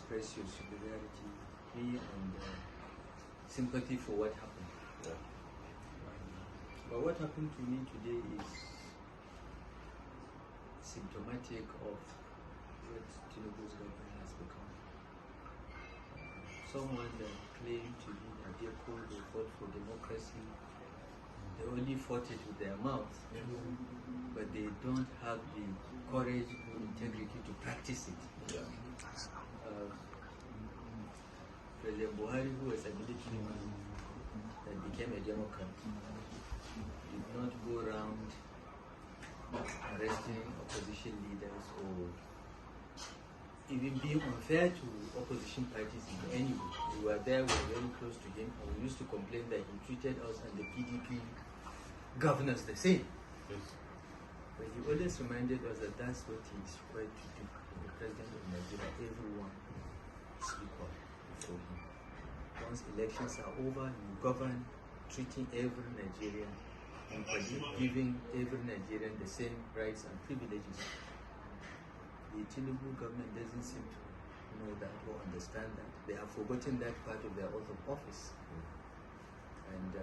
express your solidarity and sympathy for what happened. Yeah. But what happened to me today is symptomatic of what Tinubu's government has become. Someone that claimed to be a Adeko, they fought for democracy. They only fought it with their mouth, but they don't have the courage or integrity to practice it. Yeah. President Buhari, who was a military man that became a Democrat, did not go around arresting opposition leaders or even being unfair to opposition parties in any way. We were there, we were very close to him, and we used to complain that he treated us and the PDP governors the same. Yes. But he always reminded us that that's what he is required to do. The president of Nigeria, everyone is equal before him. Once elections are over, you govern, treating every Nigerian and giving every Nigerian the same rights and privileges. The Tinubu government doesn't seem to know that or understand that. They have forgotten that part of their oath of office. And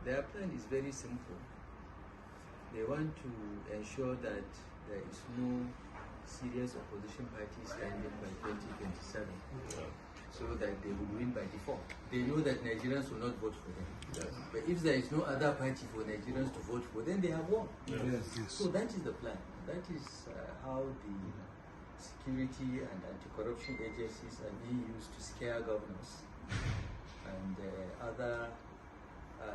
their plan is very simple. They want to ensure that there is no serious opposition party standing by 2027, so that they will win by default. They know that Nigerians will not vote for them. Yes. But if there is no other party for Nigerians to vote for, then they have won. Yes. So that is the plan. That is how the security and anti-corruption agencies are being used to scare governors and other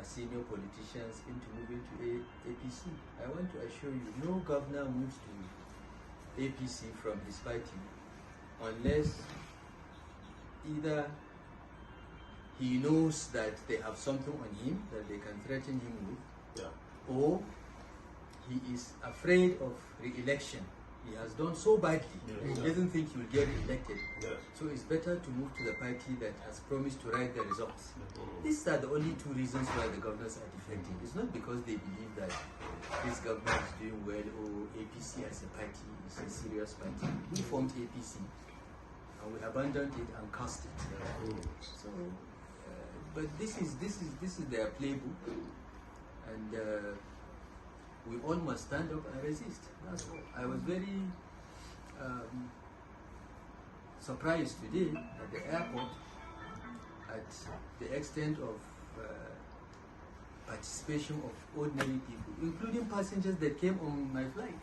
senior politicians into moving to APC. I want to assure you, no governor moves to APC from his party unless either he knows that they have something on him that they can threaten him with, or he is afraid of re-election. He has done so badly that he doesn't think he will get re-elected. So it's better to move to the party that has promised to write the results. These are the only two reasons why the governors are defecting. It's not because they believe that this government is doing well or APC as a party is a serious party. We formed APC and we abandoned it and cast it. So, but this is their playbook, and we all must stand up and resist. That's all. I was very surprised today at the airport at the extent of participation of ordinary people, including passengers that came on my flight,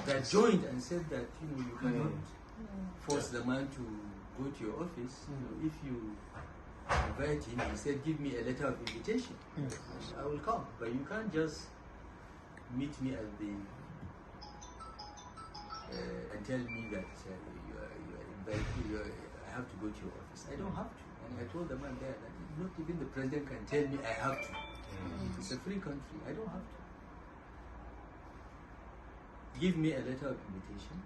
that joined and said that you cannot force the man to go to your office. If you invite him, he said, give me a letter of invitation. I will come, but you can't just meet me at the and tell me that you are invited. I have to go to your office. I don't have to. And I told the man there that not even the president can tell me I have to. It's a free country. I don't have to. Give me a letter of invitation.